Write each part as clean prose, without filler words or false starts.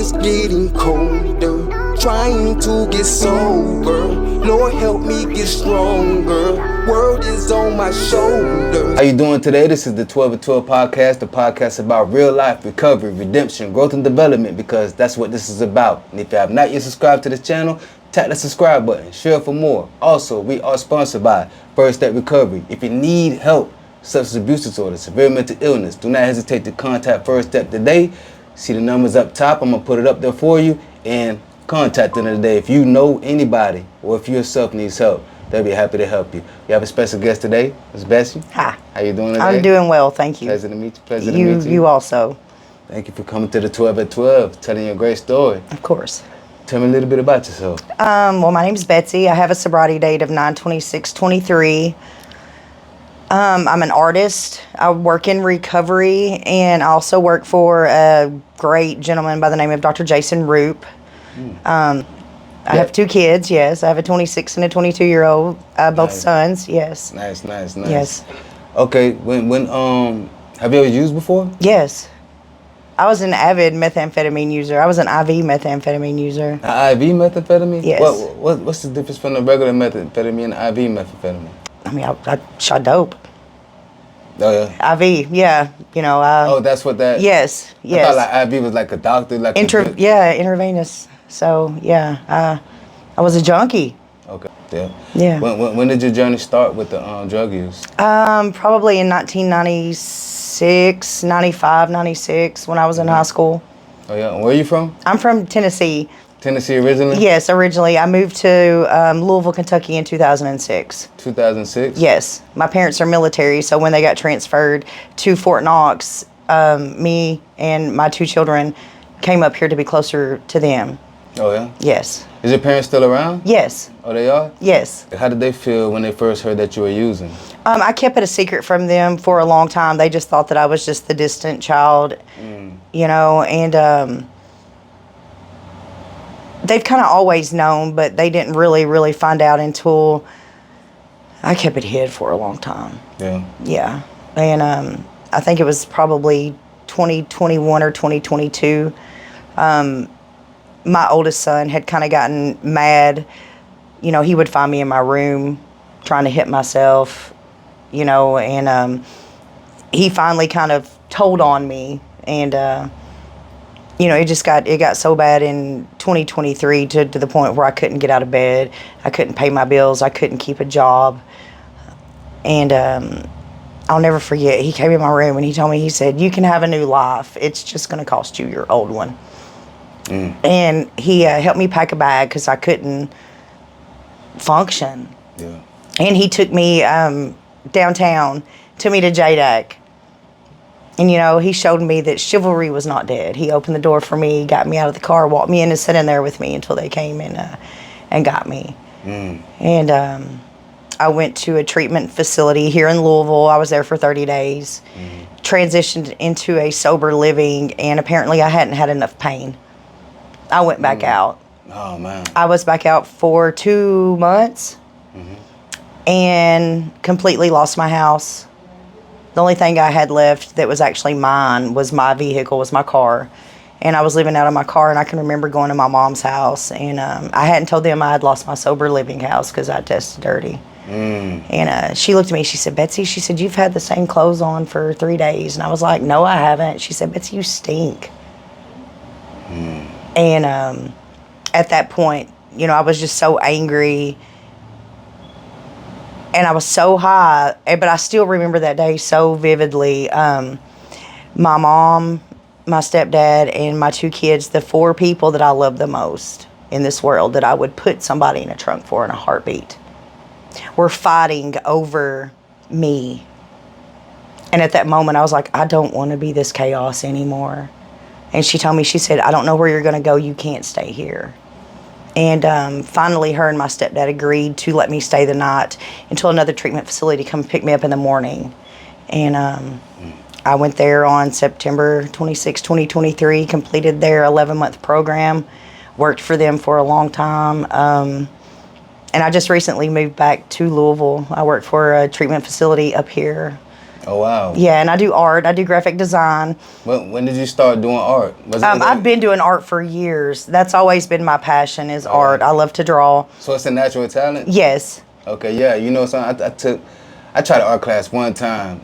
is getting colder, trying to get sober. Lord help me get stronger, world is on my shoulders. How you doing today? This is the 12 at 12 podcast, the podcast about real life, recovery, redemption, growth and development, because that's what this is about. And if you have not yet subscribed to this channel, tap the subscribe button, share for more. Also, we are sponsored by First Step Recovery. If you need help, substance abuse disorder, severe mental illness, do not hesitate to contact First Step today. See the numbers up top. I'm going to put it up there for you, and contact them today. If you know anybody or if you yourself needs help, they'll be happy to help you. We have a special guest today. It's Bessie. Hi. How you doing today? I'm doing well, thank you. Pleasure to meet you. Pleasure to meet you. You also. Thank you for coming to the 12 at 12, telling your great story. Of course. Tell me a little bit about yourself. Well, my name's Betsy. I have a sobriety date of 9/26/23. I'm an artist. I work in recovery, and I also work for a great gentleman by the name of Dr. Jason Roop. I have two kids, yes. I have a 26 and a 22-year-old, both Nice. sons, yes. Nice. Yes. Okay, when have you ever used before? Yes. I was an avid methamphetamine user. I was an IV methamphetamine user. IV methamphetamine? Yes. What's the difference from the regular methamphetamine and IV methamphetamine? I mean, I shot dope. Oh yeah. IV, yeah. Oh, that's what that. Yes. I thought like IV was like a doctor, like Intravenous. So yeah, I was a junkie. Okay. Yeah. Yeah. When did your journey start with the drug use? Probably in 1996, 95, 96, when I was in high school. Oh yeah. And where are you from? I'm from Tennessee. Tennessee originally? Yes, originally. I moved to Louisville, Kentucky in 2006. 2006? Yes. My parents are military, so when they got transferred to Fort Knox, me and my two children came up here to be closer to them. Oh yeah? Yes. Is your parents still around? Yes. Oh, they are? Yes. How did they feel when they first heard that you were using? I kept it a secret from them for a long time. They just thought that I was just the distant child, and they've kind of always known, but they didn't really find out until I kept it hid for a long time. Yeah. Yeah. And I think it was probably 2021 or 2022. My oldest son had kind of gotten mad. He would find me in my room trying to hit myself, and he finally kind of told on me. And, it got so bad in 2023 to the point where I couldn't get out of bed. I couldn't pay my bills. I couldn't keep a job. And I'll never forget, he came in my room and he told me, he said, "You can have a new life. It's just going to cost you your old one." And he helped me pack a bag because I couldn't function. Yeah. And he took me downtown, took me to JDAC. And, he showed me that chivalry was not dead. He opened the door for me, got me out of the car, walked me in and sat in there with me until they came and got me. And I went to a treatment facility here in Louisville. I was there for 30 days, transitioned into a sober living, and apparently I hadn't had enough pain. I went back out. Oh, man. I was back out for 2 months and completely lost my house. The only thing I had left that was actually mine was my vehicle, was my car. And I was living out of my car, and I can remember going to my mom's house. And I hadn't told them I had lost my sober living house because I tested dirty. And she looked at me, she said, "Betsy," she said, "you've had the same clothes on for 3 days." And I was like, "No, I haven't." She said, "Betsy, you stink." And at that point, I was just so angry. And I was so high, but I still remember that day so vividly. My mom, my stepdad, and my two kids, the 4 people that I love the most in this world, that I would put somebody in a trunk for in a heartbeat, were fighting over me. And at that moment, I was like, I don't want to be this chaos anymore. And she told me, she said, "I don't know where you're going to go. You can't stay here." And finally, her and my stepdad agreed to let me stay the night until another treatment facility come pick me up in the morning. And I went there on September 26, 2023, completed their 11-month program, worked for them for a long time. And I just recently moved back to Louisville. I work for a treatment facility up here. Oh wow. Yeah, and I do art. I do graphic design. When did you start doing art? Was it I've been doing art for years. That's always been my passion is art. I love to draw. So it's a natural talent? Yes. Okay, yeah. You know, something I tried art class one time.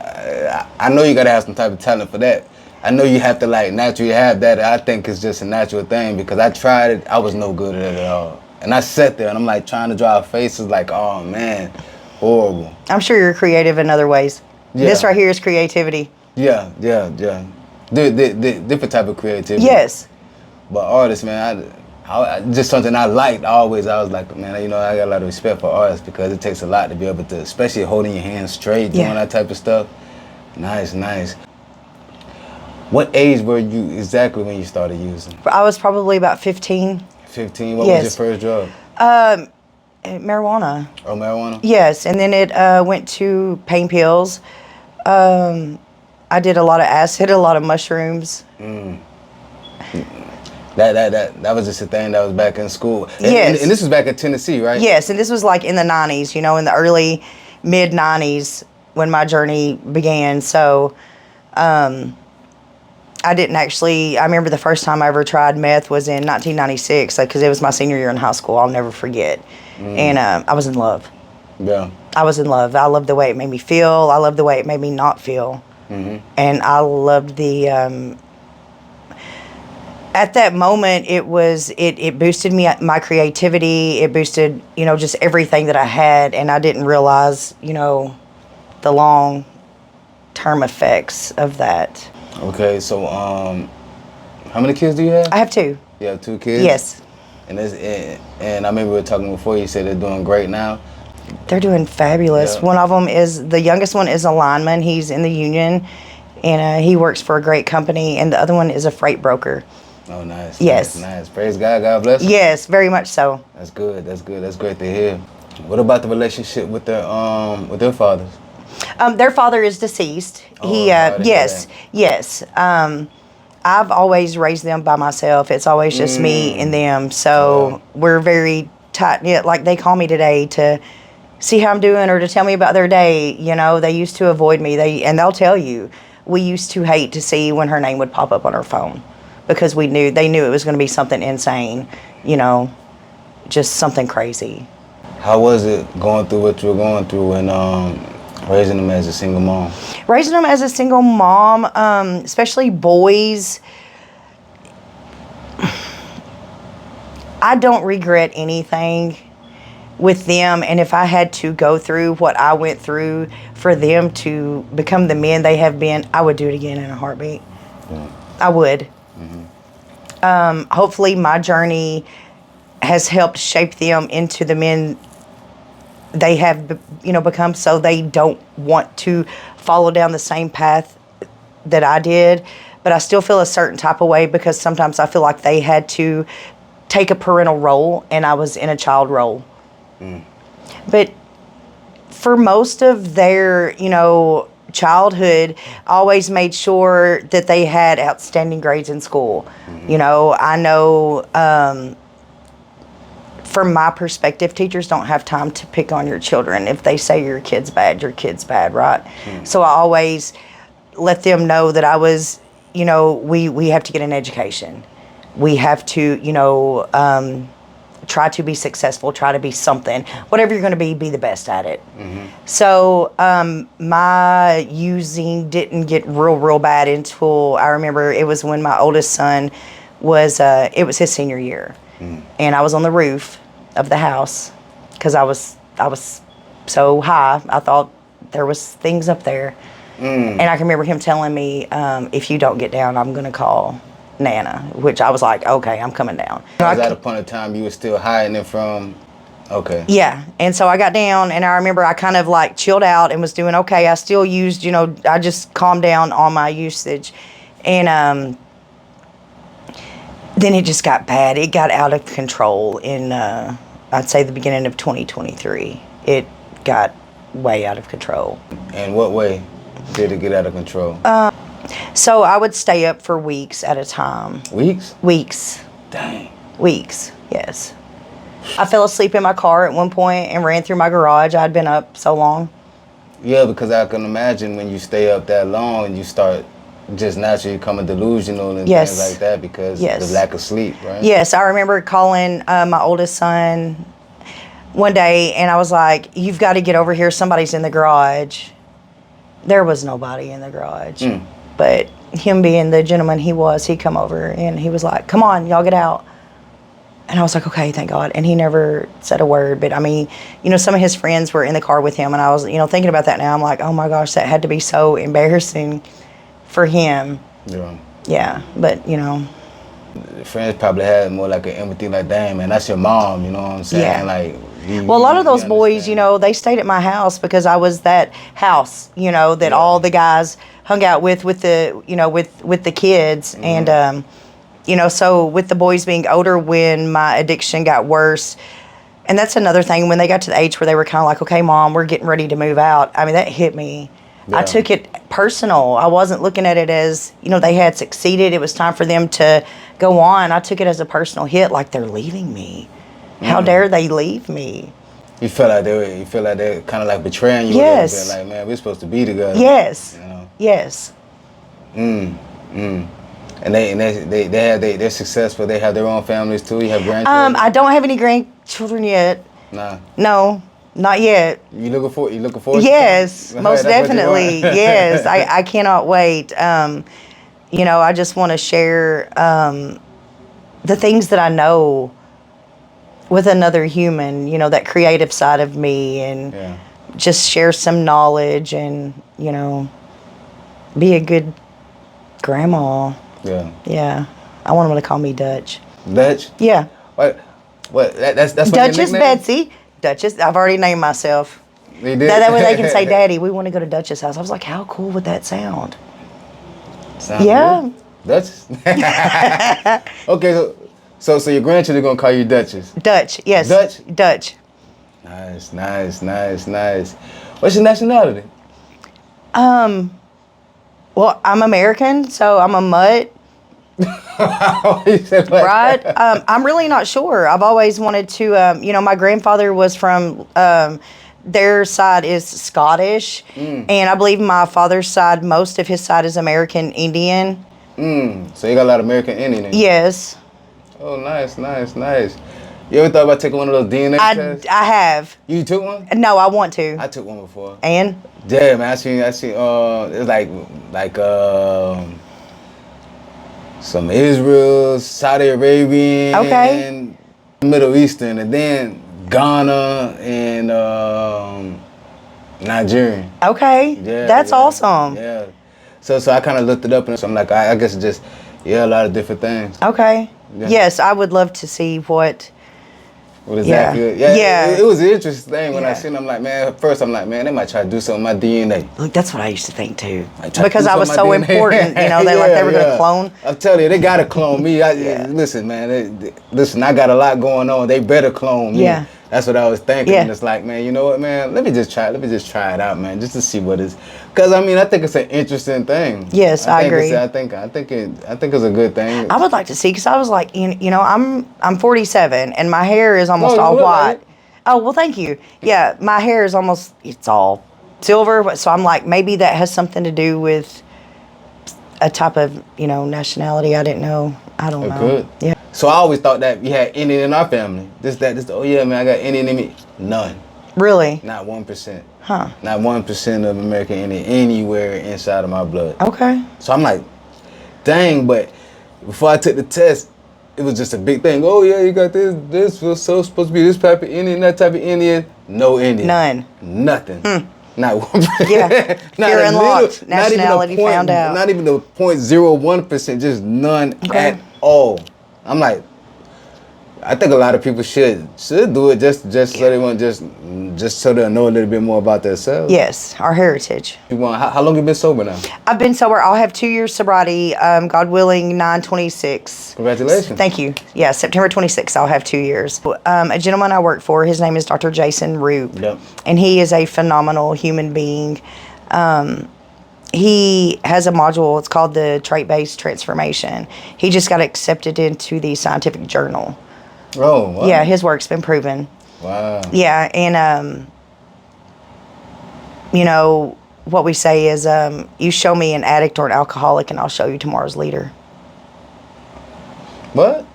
I know you gotta have some type of talent for that. I know you have to like naturally have that. I think it's just a natural thing because I tried it. I was no good at it at all. And I sat there and I'm like trying to draw faces like, oh man, horrible. I'm sure you're creative in other ways. Yeah. This right here is creativity. Yeah. The different type of creativity. Yes. But artists, man, I just something I liked always. I was like, man, you know, I got a lot of respect for artists because it takes a lot to be able to, especially holding your hands straight, doing that type of stuff. Nice. What age were you exactly when you started using? I was probably about 15. 15? What was your first drug? Marijuana. Oh, marijuana? Yes, and then it went to pain pills. I did a lot of acid, a lot of mushrooms. That was just a thing that was back in school. Yes. And this was back in Tennessee, right? Yes, and this was like in the 90s, you know, in the early, mid-90s when my journey began. So I didn't actually, I remember the first time I ever tried meth was in 1996, because it was my senior year in high school. I'll never forget. And I was in love. Yeah. I was in love. I loved the way it made me feel. I loved the way it made me not feel. And I loved the, at that moment, it boosted my creativity. It boosted, you know, just everything that I had. And I didn't realize, you know, the long-term effects of that. Okay, so how many kids do you have? I have 2. You have 2 kids? Yes. And I remember we were talking before. You said they're doing great now. They're doing fabulous. Yeah. One of them the youngest one is a lineman. He's in the union, and he works for a great company. And the other one is a freight broker. Oh, nice. Yes. Nice. Praise God. God bless you. Yes, very much so. That's good. That's great to hear. What about the relationship with their fathers? Their father is deceased. Oh, I didn't know that. Yes. I've always raised them by myself. It's always just me and them. So we're very tight knit. Like they call me today to see how I'm doing or to tell me about their day. You know, they used to avoid me. They'll tell you, we used to hate to see when her name would pop up on her phone because they knew it was going to be something insane. You know, just something crazy. How was it going through what you were going through and raising them as a single mom? Raising them as a single mom, especially boys, I don't regret anything with them. And if I had to go through what I went through for them to become the men they have been, I would do it again in a heartbeat. Yeah. I would. Hopefully my journey has helped shape them into the men they have, you know, become, so they don't want to follow down the same path that I did. But I still feel a certain type of way because sometimes I feel like they had to take a parental role and I was in a child role. But for most of their, you know, childhood, I always made sure that they had outstanding grades in school. You know, I know, from my perspective, teachers don't have time to pick on your children. If they say your kid's bad, right? So I always let them know that I was, you know, we have to get an education. We have to, you know, try to be successful, try to be something. Whatever you're going to be the best at it. So my using didn't get real bad until I remember it was when my oldest son was, it was his senior year. And I was on the roof of the house because I was so high. I thought there was things up there. And I can remember him telling me, if you don't get down, I'm going to call Nana, which I was like, okay, I'm coming down. Was at a point in time you were still hiding it from? Okay. Yeah. And so I got down and I remember I kind of like chilled out and was doing okay. I still used, you know, I just calmed down on my usage. And then it just got bad. It got out of control in, I'd say, the beginning of 2023. It got way out of control. And what way did it get out of control? So I would stay up for weeks at a time. Weeks? Weeks. Dang. Weeks, yes. I fell asleep in my car at one point and ran through my garage. I'd been up so long. Yeah, because I can imagine when you stay up that long and you start just naturally becoming delusional and Yes. things like that because Yes. the lack of sleep, right? Yes, I remember calling my oldest son one day, and I was like, "You've got to get over here. Somebody's in the garage." There was nobody in the garage, but him being the gentleman he come over and he was like, "Come on, y'all get out." And I was like, "Okay, thank God." And he never said a word. But I mean, you know, some of his friends were in the car with him, and I was, you know, thinking about that now. I'm like, "Oh my gosh, that had to be so embarrassing for him." Yeah. Yeah, but you know, The friends probably had more like an empathy, like, "Damn, man, that's your mom," you know what I'm saying? Yeah. Like, well, a lot of those boys, understand. you know, they stayed at my house because I was that house, you know, that Yeah. all the guys hung out with the, you know, with the kids, and you know, so with the boys being older when my addiction got worse. And that's another thing, when they got to the age where they were kind of like, "Okay, Mom, we're getting ready to move out." I mean, that hit me. I Yeah. took it personal. I wasn't looking at it as, you know, they had succeeded. It was time for them to go on. I took it as a personal hit, like they're leaving me. How dare they leave me? You feel like they're kind of like betraying you Yes. a little bit. Like, man, we're supposed to be together. Yes. You know? Yes. And they're successful. They have their own families too. You have grandchildren. I don't have any grandchildren yet. Nah. No, not yet. You looking forward? Yes, to most That's what you want? definitely. Yes, I cannot wait. You know, I just want to share the things that I know with another human, you know, that creative side of me, and Yeah. just share some knowledge and, you know, be a good grandma. Yeah. Yeah. I want them to call me Dutch. Dutch. Yeah. What? That's what your Duchess nickname? Betsy. Duchess. I've already named myself. You did? That way they can say, "Daddy, we want to go to Duchess' house." I was like, how cool would that sound? Sounds Yeah. good. Duchess. Okay, so your grandchildren gonna call you Duchess. Dutch, yes. Dutch? Dutch. Nice. What's your nationality? Well, I'm American, so I'm a mutt, You said like right? I'm really not sure. I've always wanted to, you know, my grandfather was from, their side is Scottish, and I believe my father's side, most of his side is American Indian. So you got a lot of American Indian in you. Yes, Oh, nice. You ever thought about taking one of those DNA tests? I have. You took one? No, I want to. I took one before. And Yeah, man. I seen. It's like some Israel, Saudi Arabian, Okay. Middle Eastern, and then Ghana and Nigerian. okay, Yeah, that's yeah, awesome. Yeah. So I kind of looked it up, and so I'm like, I guess it's just a lot of different things. Okay. Yeah. Yes, I would love to see what. What is Yeah. that good? Yeah. Yeah. It was an interesting thing when I Yeah. seen. I'm like, man. At first, I'm like, man, they might try to do something with my DNA. Look, that's what I used to think too. Like, try to Because do I was so something with my DNA. important, you know, they were gonna clone. I'm telling you, they gotta clone me. Yeah. Listen, man. Listen, I got a lot going on. They better clone me. Yeah. That's what I was thinking. Yeah. And it's like, man, you know what, man? Let me just try it out, man, just to see what it's. Because I mean, I think it's an interesting thing. Yes, I think agree. I think it's a good thing. I would like to see, because I was like, you know, I'm 47 and my hair is almost No, you all look white. like it. Oh, well, thank you. Yeah, my hair is it's all silver, but so I'm like, maybe that has something to do with a type of, you know, nationality. I didn't know. I don't know. Good. Yeah. So I always thought that we had Indian in our family. This. Oh yeah, man, I got Indian in me. None. Really? Not 1%. Huh. Not 1% of American Indian anywhere inside of my blood. Okay. So I'm like, dang, but before I took the test, it was just a big thing. Oh yeah, you got this was so supposed to be this type of Indian, that type of Indian. No Indian. None. Nothing. Not 1%. Yeah. Not Fear a unlocked. little- not even a Nationality point- found out. Not even the 0.01%, just none Okay. at all. I'm like, I think a lot of people should do it just so they want just so they'll know a little bit more about themselves. Yes, our heritage. How long you been sober now? I've been sober. I'll have 2 years sobriety. God willing, 9/26. Congratulations. Thank you. Yeah, September 26th, I'll have 2 years. A gentleman I work for, his name is Dr. Jason Roop. Yep. And he is a phenomenal human being. He has a module, it's called the Trait-Based Transformation. He just got accepted into the scientific journal. Oh, wow. Yeah, his work's been proven. Wow. Yeah, and you know, what we say is, you show me an addict or an alcoholic and I'll show you tomorrow's leader. What?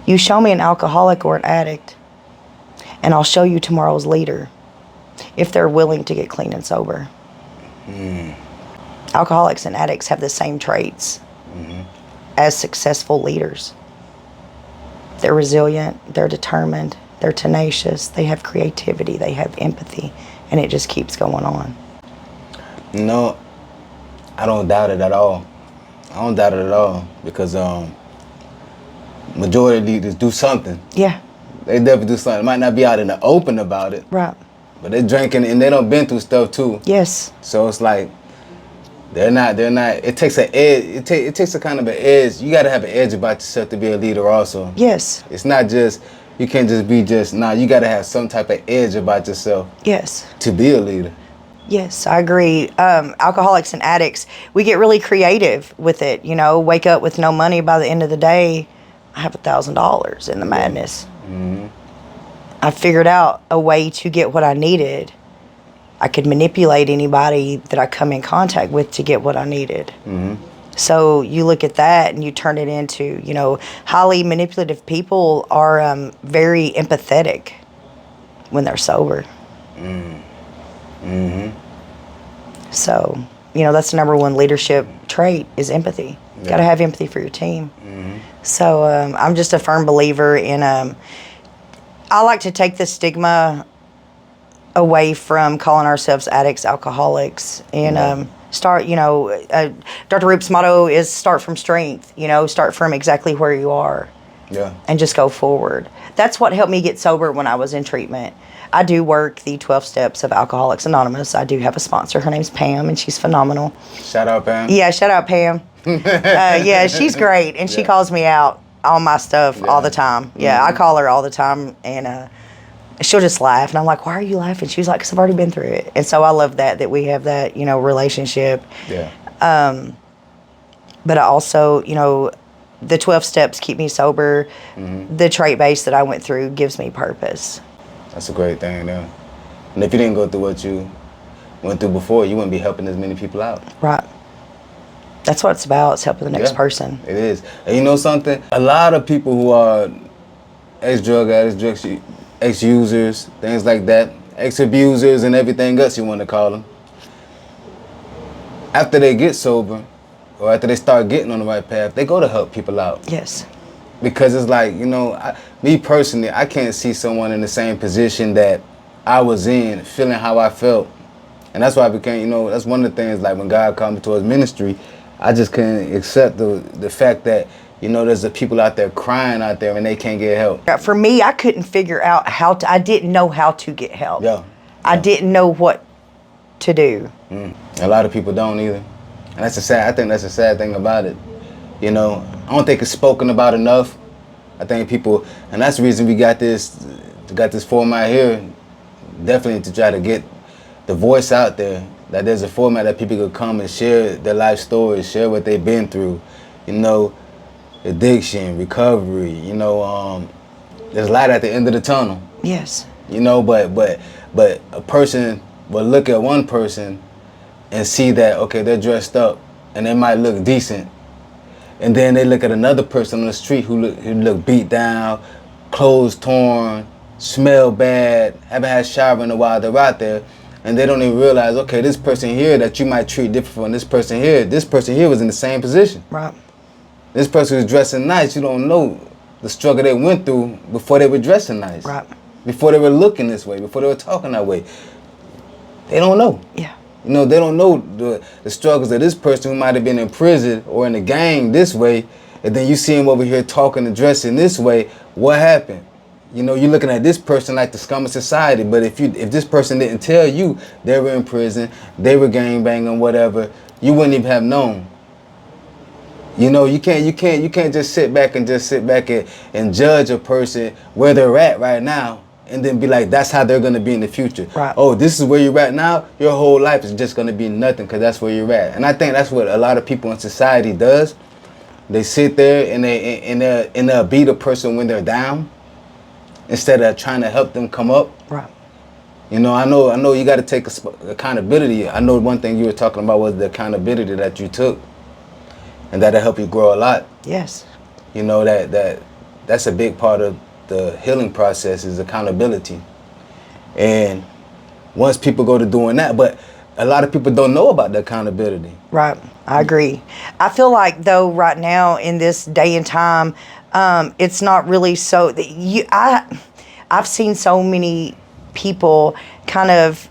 You show me an alcoholic or an addict and I'll show you tomorrow's leader if they're willing to get clean and sober. Alcoholics and addicts have the same traits as successful leaders. They're resilient, they're determined, they're tenacious, they have creativity, they have empathy, and it just keeps going on. No, I don't doubt it at all. I don't doubt it at all because majority of leaders do something. Yeah, They definitely do something. Might not be out in the open about it, right. but they're drinking and they done been through stuff too. Yes, So it's like they're not. It takes an edge. It takes a kind of an edge. You got to have an edge about yourself to be a leader also. yes, It's not just, you can't just be you got to have some type of edge about yourself yes. to be a leader. Yes, I agree. Alcoholics and addicts, we get really creative with it. You know, wake up with no money by the end of the day. I have $1,000 in the madness. I figured out a way to get what I needed. I could manipulate anybody that I come in contact with to get what I needed. So you look at that and you turn it into, you know, highly manipulative people are very empathetic when they're sober. So, you know, that's the number one leadership trait is empathy. You got to have empathy for your team. So I'm just a firm believer in, I like to take the stigma away from calling ourselves addicts, alcoholics, and start, you know, Dr. Roop's motto is start from strength, you know, start from exactly where you are. Yeah. And just go forward. That's what helped me get sober when I was in treatment. I do work the 12 steps of Alcoholics Anonymous. I do have a sponsor. Her name's Pam, and she's phenomenal. Shout out, Pam. Yeah, shout out Pam. Yeah, she's great, and she calls me out on my stuff all the time. Yeah, I call her all the time, and she'll just laugh, and I'm like, "Why are you laughing?" She's like, "'Cause I've already been through it." And so I love that we have that, you know, relationship. Yeah. But I also, you know, the 12 steps keep me sober. The trait base that I went through gives me purpose. That's a great thing, though. And if you didn't go through what you went through before, you wouldn't be helping as many people out. Right. That's what it's about. It's helping the next Yeah, person. It is. And you know something? A lot of people who are ex-drug addicts, ex-users, things like that, ex-abusers and everything else you want to call them, after they get sober or after they start getting on the right path, they go to help people out. Yes. Because it's like, you know, me personally, I can't see someone in the same position that I was in, feeling how I felt. And that's why I became, you know, that's one of the things, like when God called me towards ministry, I just couldn't accept the fact that, you know, there's the people out there crying out there and they can't get help. For me, I couldn't figure out I didn't know how to get help. Yeah. I didn't know what to do. A lot of people don't either. And I think that's a sad thing about it. You know, I don't think it's spoken about enough. I think people, and that's the reason we got this format here, definitely to try to get the voice out there, that there's a format that people could come and share their life stories, share what they've been through, you know, addiction, recovery, you know, there's light at the end of the tunnel. Yes. You know, but a person will look at one person and see that, okay, they're dressed up and they might look decent. And then they look at another person on the street who look beat down, clothes torn, smell bad, haven't had a shower in a while, they're out there, and they don't even realize, okay, this person here that you might treat different from this person here was in the same position. Right. This person was dressing nice, you don't know the struggle they went through before they were dressing nice. Right. Before they were looking this way, before they were talking that way. They don't know. Yeah. You know, they don't know the struggles of this person who might have been in prison or in a gang this way, and then you see him over here talking and dressing this way. What happened? You know, you're looking at this person like the scum of society, but if this person didn't tell you they were in prison, they were gang banging, whatever, you wouldn't even have known. You know, you can't just sit back and judge a person where they're at right now and then be like, that's how they're going to be in the future. Right. Oh, this is where you're at now? Your whole life is just going to be nothing because that's where you're at. And I think that's what a lot of people in society does. They sit there and they'll beat a person when they're down instead of trying to help them come up. Right. You know, I know you got to take accountability. I know one thing you were talking about was the accountability that you took, and that'll help you grow a lot. Yes. You know, that's a big part of the healing process is accountability. And once people go to doing that, but a lot of people don't know about the accountability. Right. I agree. I feel like though right now in this day and time, it's not really so. I've seen so many people kind of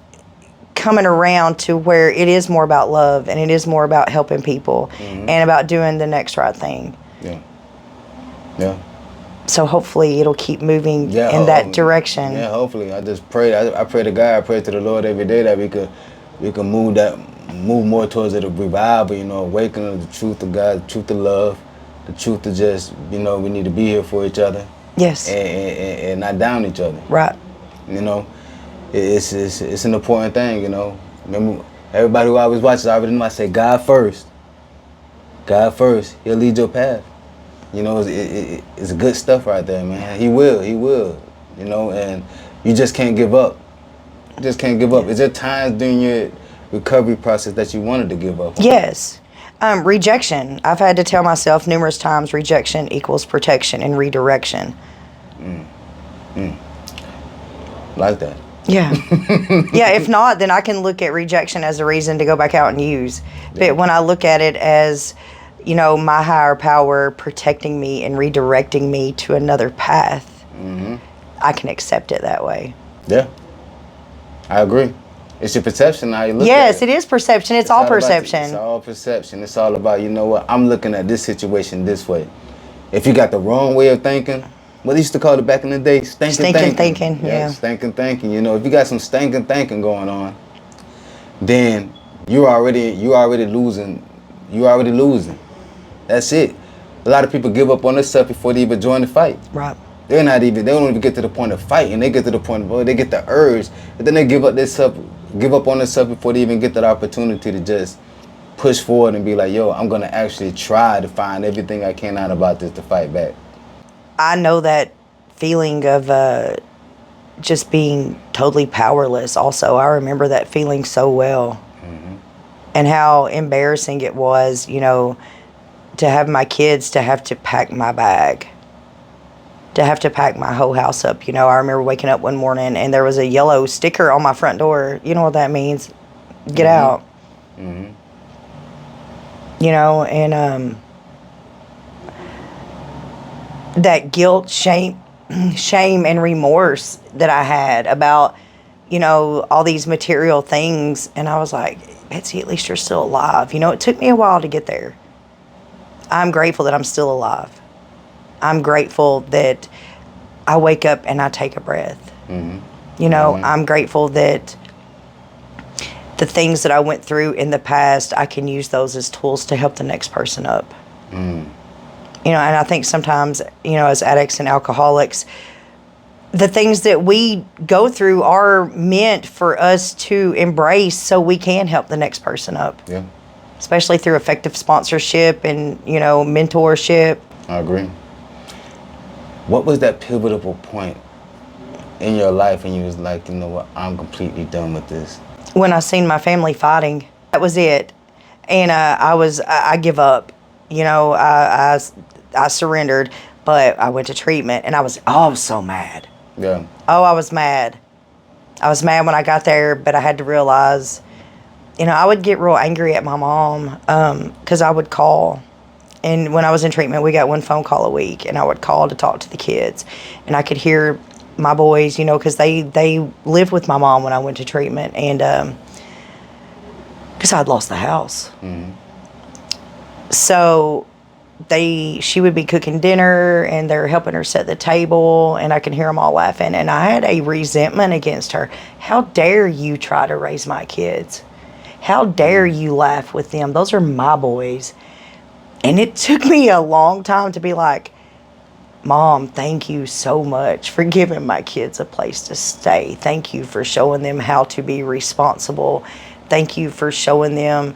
coming around to where it is more about love and it is more about helping people and about doing the next right thing. Yeah. Yeah. So hopefully it'll keep moving in that direction. Yeah, hopefully. I just pray. I pray to God. I pray to the Lord every day that we could move more towards the revival. You know, awakening of the truth of God, the truth of love, the truth of just we need to be here for each other. Yes. And not down each other. Right. You know, it's an important thing. You know, remember everybody who always watches, I already know. I say God first. God first. He'll lead your path. You know, it's good stuff right there, man. He will. You know, and you just can't give up. You just can't give up. Is there times during your recovery process that you wanted to give up? Yes. Rejection. I've had to tell myself numerous times rejection equals protection and redirection. Like that. Yeah. Yeah, if not, then I can look at rejection as a reason to go back out and use. But when I look at it as, you know, my higher power protecting me and redirecting me to another path, I can accept it that way. Yeah. I agree. It's your perception how you look at it. Yes, it is perception. It's all perception. It's all perception. It's all about, you know what, I'm looking at this situation this way. If you got the wrong way of thinking, what they used to call it back in the day, stinking thinking. Yeah. Stinking thinking. You know, if you got some stinking thinking going on, then you're already losing. You're already losing. That's it. A lot of people give up on themselves before they even join the fight. Right. They don't even get to the point of fighting. They get to the point of, they get the urge, but then they give up on themselves before they even get that opportunity to just push forward and be like, yo, I'm gonna actually try to find everything I can out about this to fight back. I know that feeling of just being totally powerless also. I remember that feeling so well. And how embarrassing it was, you know, to have my kids to have to pack my bag, to have to pack my whole house up. You know, I remember waking up one morning and there was a yellow sticker on my front door. You know what that means? Get out. You know, and that guilt, shame and remorse that I had about, you know, all these material things. And I was like, Betsy, at least you're still alive. You know, it took me a while to get there. I'm grateful that I'm still alive. I'm grateful that I wake up and I take a breath. You know, I'm grateful that the things that I went through in the past, I can use those as tools to help the next person up. You know, and I think sometimes, you know, as addicts and alcoholics, the things that we go through are meant for us to embrace so we can help the next person up. Yeah. Especially through effective sponsorship and, you know, mentorship. I agree. What was that pivotal point in your life and you was like, you know what, I'm completely done with this? When I seen my family fighting, that was it. And I give up. You know, I surrendered, but I went to treatment and I was so mad. Yeah. Oh, I was mad. I was mad when I got there, but I had to realize, you know, I would get real angry at my mom because I would call. And when I was in treatment, we got one phone call a week, and I would call to talk to the kids. And I could hear my boys, you know, because they lived with my mom when I went to treatment, and because I'd lost the house. So she would be cooking dinner and they're helping her set the table, and I can hear them all laughing. And I had a resentment against her. How dare you try to raise my kids? How dare you laugh with them? Those are my boys. And it took me a long time to be like, Mom, thank you so much for giving my kids a place to stay. Thank you for showing them how to be responsible. Thank you for showing them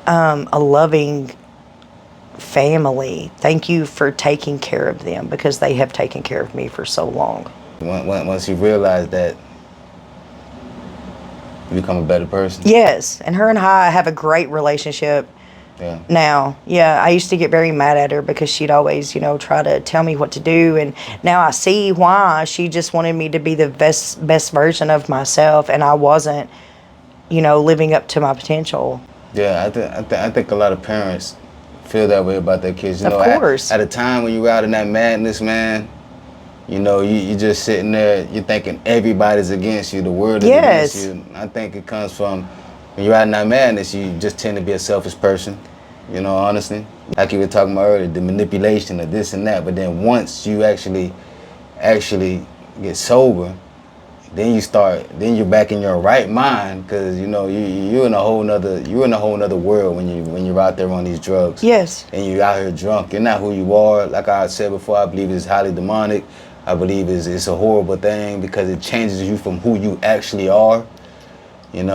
a loving family. Thank you for taking care of them because they have taken care of me for so long. Once you realize that You become a better person. Yes, and her and I have a great relationship Yeah. now. Yeah, I used to get very mad at her because she'd always, try to tell me what to do, and now I see why. She just wanted me to be the best version of myself, and I wasn't, living up to my potential. Yeah, I think a lot of parents feel that way about their kids. Of course. At a time when you're out in that madness, man, you just sitting there, you're thinking everybody's against you, the world is Yes. against you. I think it comes from when you're out in that madness, you just tend to be a selfish person, honestly. Like you were talking about earlier, the manipulation of this and that. But then once you actually get sober, then you're back in your right mind, because you're in a whole nother world when you're out there on these drugs. Yes. And you're out here drunk. You're not who you are. Like I said before, I believe it's highly demonic. I believe it's a horrible thing because it changes you from who you actually are. And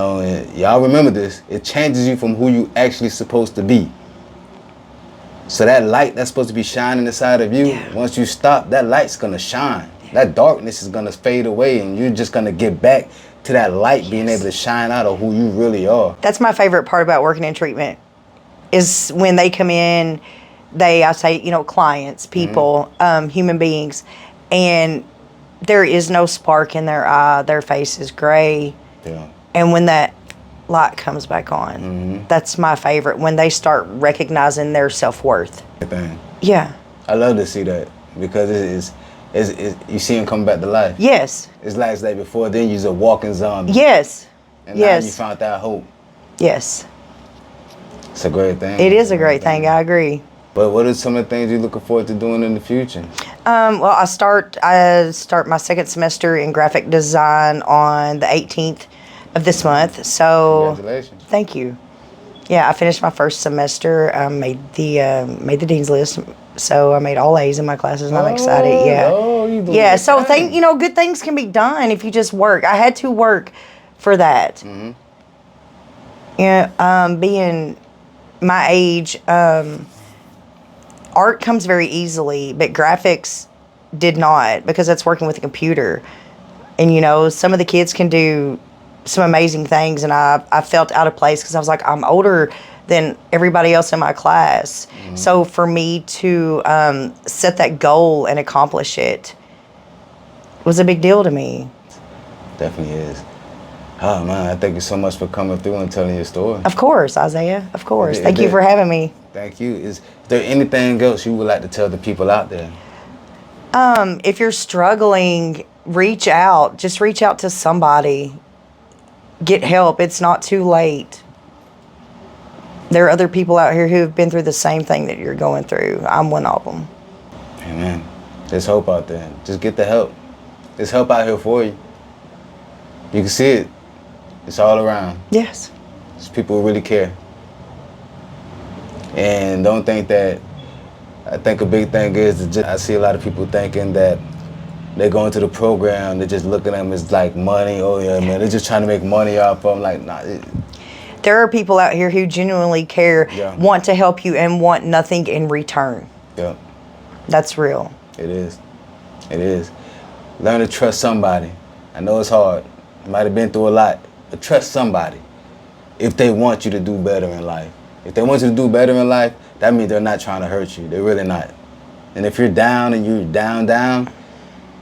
y'all remember this. It changes you from who you actually supposed to be. So that light that's supposed to be shining inside of you, once you stop, that light's gonna shine. That darkness is gonna fade away, and you're just gonna get back to that light being able to shine out of who you really are. That's my favorite part about working in treatment, is when they come in, I say, clients, people, human beings, and there is no spark in their eye. Their face is gray. Yeah. And when that light comes back on, that's my favorite, when they start recognizing their self-worth. Thing. Yeah. I love to see that, because it's you see him come back to life. Yes. It's like before then you're a walking zombie. Yes. And now you found that hope. Yes. It's a great thing. It is a great thing. I agree. But what are some of the things you're looking forward to doing in the future? Well, I start my second semester in graphic design on the 18th of this month. So Congratulations. Thank you. Yeah, I finished my first semester. Made the dean's list, so I made all A's in my classes, and I'm excited. Yeah. You doing Yeah. good So thing. good things can be done if you just work. I had to work for that. Yeah. Being my age, art comes very easily, but graphics did not, because that's working with a computer. And some of the kids can do some amazing things, and I felt out of place because I was like, I'm older than everybody else in my class. So for me to set that goal and accomplish it was a big deal to me. Definitely is. Oh man, I thank you so much for coming through and telling your story. Of course, Isaiah. Of course. It Thank you did. for having me. Thank you. Is there anything else you would like to tell the people out there? If you're struggling, reach out. Just reach out to somebody. Get help. It's not too late. There are other people out here who have been through the same thing that you're going through. I'm one of them. Amen. There's hope out there. Just get the help. There's help out here for you. You can see it. It's all around. Yes. It's people who really care. And don't think that, I think a big thing is, that I see a lot of people thinking that they're going to the program, they're just looking at them as like money. Oh yeah, man, they're just trying to make money off of them. Like, nah. There are people out here who genuinely care, Yeah. want to help you, and want nothing in return. Yeah, That's real. it is. It is. Learn to trust somebody. I know it's hard. You might have been through a lot, but trust somebody if they want you to do better in life. If they want you to do better in life, that means they're not trying to hurt you. They're really not. And if you're down and you're down,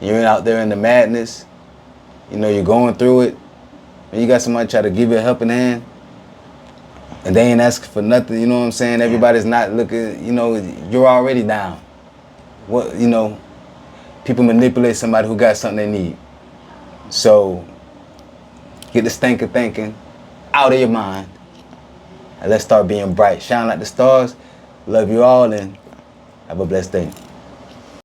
you're out there in the madness, you're going through it, and you got somebody try to give you a helping hand, and they ain't asking for nothing, you know what I'm saying? Everybody's not looking, you're already down. People manipulate somebody who got something they need. So, get this thinking out of your mind, and let's start being bright. Shine like the stars. Love you all, and have a blessed day.